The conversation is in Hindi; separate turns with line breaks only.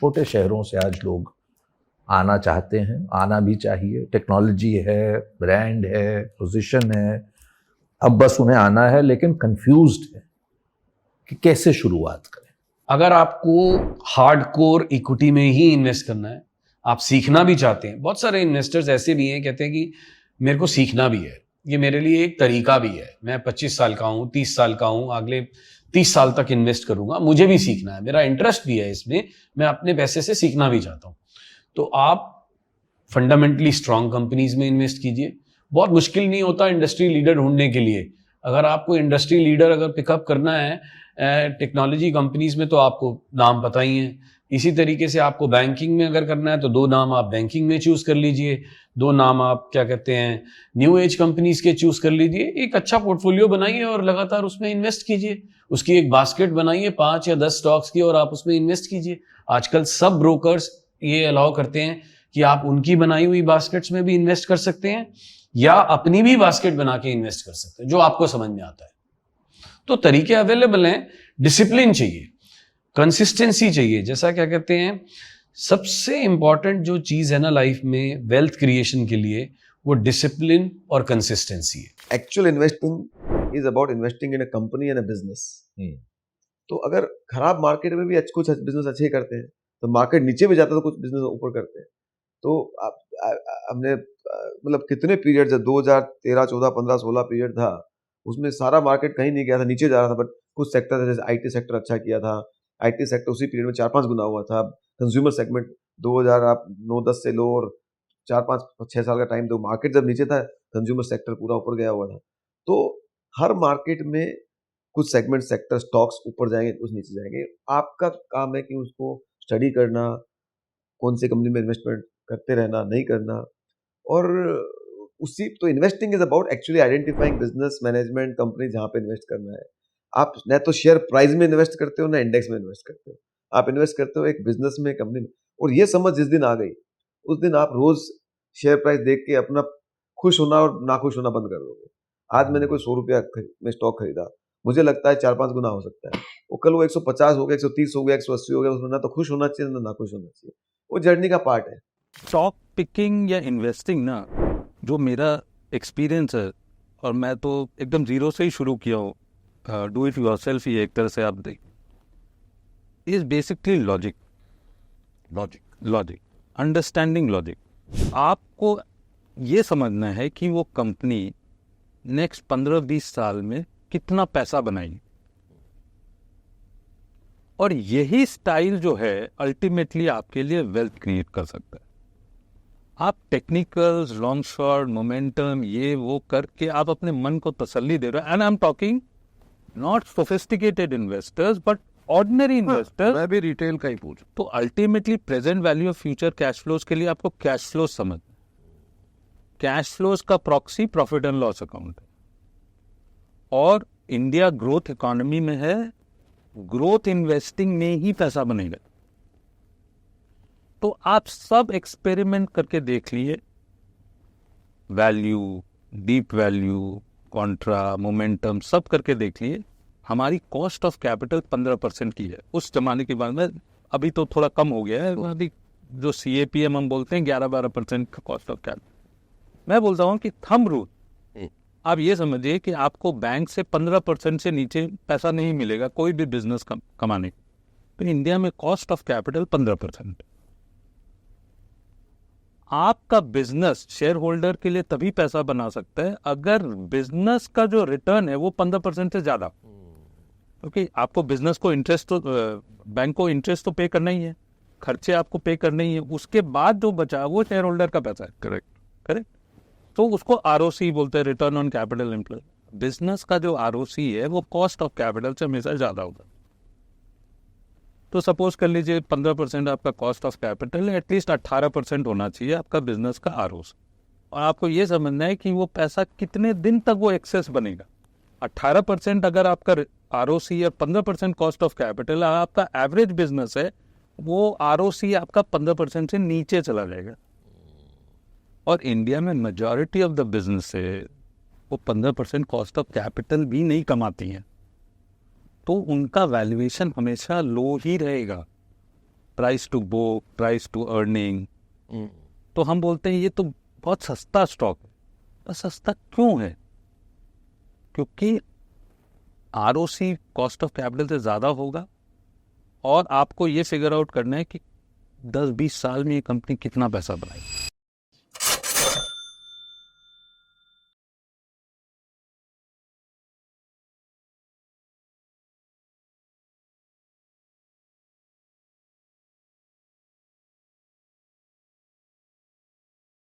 छोटे शहरों से आज लोग आना चाहते हैं, आना भी चाहिए। टेक्नोलॉजी है, ब्रांड है, पोजीशन है, अब बस उन्हें आना है, लेकिन कंफ्यूज्ड है कि कैसे शुरुआत करें।
अगर आपको हार्डकोर इक्विटी में ही इन्वेस्ट करना है, आप सीखना भी चाहते हैं, बहुत सारे इन्वेस्टर्स ऐसे भी हैं कहते हैं कि मेरे को सीखना भी है, ये मेरे लिए एक तरीका भी है, मैं 25 साल का हूँ, 30 साल का हूँ, अगले 30 साल तक इन्वेस्ट करूंगा, मुझे भी सीखना है, मेरा इंटरेस्ट भी है इसमें, मैं अपने पैसे से सीखना भी चाहता हूँ। तो आप फंडामेंटली स्ट्रांग कंपनीज में इन्वेस्ट कीजिए। बहुत मुश्किल नहीं होता इंडस्ट्री लीडर ढूंढने के लिए। अगर आपको इंडस्ट्री लीडर अगर पिकअप करना है टेक्नोलॉजी कंपनीज में, तो आपको नाम पता ही है। इसी तरीके से आपको बैंकिंग में अगर करना है तो 2 नाम आप बैंकिंग में चूज कर लीजिए, 2 नाम आप क्या कहते हैं न्यू एज कंपनीज के चूज कर लीजिए। एक अच्छा पोर्टफोलियो बनाइए और लगातार उसमें इन्वेस्ट कीजिए। उसकी एक बास्केट बनाइए 5 या 10 स्टॉक्स की और आप उसमें इन्वेस्ट कीजिए। आजकल सब ब्रोकर्स ये अलाउ करते हैं कि आप उनकी बनाई हुई बास्केट्स में भी इन्वेस्ट कर सकते हैं या अपनी भी बास्केट बना के इन्वेस्ट कर सकते हैं, जो आपको समझ में आता है। तो तरीके अवेलेबल हैं। डिसिप्लिन चाहिए, कंसिस्टेंसी चाहिए। जैसा क्या कहते हैं, सबसे इंपॉर्टेंट जो चीज है ना लाइफ में वेल्थ क्रिएशन के लिए, वो डिसिप्लिन और कंसिस्टेंसी है।
Actual investing is about investing in a company and a business. तो अगर खराब मार्केट में भी कुछ बिजनेस अच्छे करते हैं, तो मार्केट नीचे भी जाता है तो कुछ बिजनेस ऊपर करते हैं। तो हमने मतलब कितने पीरियड, 2013, 14, 15, 16 पीरियड था, उसमें सारा मार्केट कहीं नहीं गया था, नीचे जा रहा था। बट कुछ सेक्टर जैसे आईटी सेक्टर अच्छा किया था, आईटी सेक्टर उसी पीरियड में 4-5 गुना हुआ था। कंज्यूमर सेगमेंट 2009-10 से लो और 4-5-6 साल का टाइम दो, मार्केट जब नीचे था कंज्यूमर सेक्टर पूरा ऊपर गया हुआ था। तो हर मार्केट में कुछ सेगमेंट सेक्टर स्टॉक्स ऊपर जाएंगे, कुछ नीचे जाएंगे। आपका काम है कि उसको स्टडी करना, कौन सी कंपनी में इन्वेस्टमेंट करते रहना, नहीं करना। और उसी तो investing is about actually identifying business management company जहां पे इन्वेस्ट करना है। आप न तो शेयर प्राइस में इन्वेस्ट करते हो, ना इंडेक्स में इन्वेस्ट करते हो। आप इन्वेस्ट करते हो एक बिजनेस में, कंपनी में। और ये समझ जिस दिन आ गई, उस दिन आप रोज शेयर प्राइस देख के अपना खुश होना और नाखुश होना बंद कर दोगे। आज मैंने कोई 100 रुपया में स्टॉक खरीदा, मुझे लगता है 4-5 गुना हो सकता है, वो कल वो 150 हो गया, 130 हो गया, 180 हो गया। उसमें ना तो खुश होना चाहिए, ना नाखुश होना चाहिए। वो जर्नी का पार्ट है।
स्टॉक पिकिंग या इन्वेस्टिंग ना, जो मेरा एक्सपीरियंस है, और मैं तो एकदम जीरो से ही शुरू किया हूँ, डू इट योरसेल्फ ही एक तरह से आप देख, is basically logic understanding logic. आपको ये समझना है कि वो कंपनी नेक्स्ट 15-20 साल में कितना पैसा बनाएगी, और यही स्टाइल जो है अल्टीमेटली आपके लिए वेल्थ क्रिएट कर सकता है। आप टेक्निकल्स, लॉन्ग शॉट, मोमेंटम, ये वो करके आप अपने मन को तसल्ली दे रहे हो। And I am talking not sophisticated investors but ordinary investors.
मैं भी रिटेल का ही पूछ।
तो ultimately present value of future cash flows के लिए आपको कैश फ्लोज समझ, कैश फ्लोज का proxy profit and loss account है। और इंडिया ग्रोथ इकोनॉमी में है, ग्रोथ इन्वेस्टिंग में ही पैसा बनेगा। तो आप सब एक्सपेरिमेंट करके देख लिए, value, deep value, Contra, momentum, सब करके देख लिए। हमारी कॉस्ट ऑफ कैपिटल 15% की है उस जमाने के बाद में। अभी तो थोड़ा कम हो गया है, अभी जो CAPM हम बोलते हैं 11-12% का कॉस्ट ऑफ कैपिटल। मैं बोलता हूँ कि थंब रूल, आप ये समझिए कि आपको बैंक से 15% से नीचे पैसा नहीं मिलेगा कोई भी बिजनेस कमाने। तो इंडिया में कॉस्ट ऑफ कैपिटल 15%। आपका बिजनेस शेयर होल्डर के लिए तभी पैसा बना सकता है अगर बिजनेस का जो रिटर्न है वो 15% से ज्यादा। क्योंकि आपको बिजनेस को इंटरेस्ट तो, बैंक को इंटरेस्ट तो पे करना ही है, खर्चे आपको पे करने ही है, उसके बाद जो बचा वो शेयर होल्डर का पैसा है। करेक्ट। तो उसको ROC बोलते हैं, return on capital employed. Business का जो ROC है वो कॉस्ट ऑफ कैपिटल से हमेशा ज्यादा होगा। तो सपोज कर लीजिए 15% आपका कॉस्ट ऑफ कैपिटल है, एटलीस्ट 18% होना चाहिए आपका बिजनेस का ROC। और आपको ये समझना है कि वो पैसा कितने दिन तक वो एक्सेस बनेगा। 18% अगर आपका ROC और 15% कॉस्ट ऑफ कैपिटल, आपका एवरेज बिजनेस है, वो ROC आपका 15% से नीचे चला जाएगा। और इंडिया में मेजॉरिटी ऑफ द बिजनेस है वो 15% कॉस्ट ऑफ कैपिटल भी नहीं कमाती हैं, तो उनका वैल्यूएशन हमेशा लो ही रहेगा। Price to book, price to earning, तो हम बोलते हैं ये तो बहुत सस्ता स्टॉक है। पर सस्ता क्यों है? क्योंकि आरओसी कॉस्ट ऑफ कैपिटल से ज़्यादा होगा और आपको ये फिगर आउट करना है कि 10-20 साल में ये कंपनी कितना पैसा बनाएगी।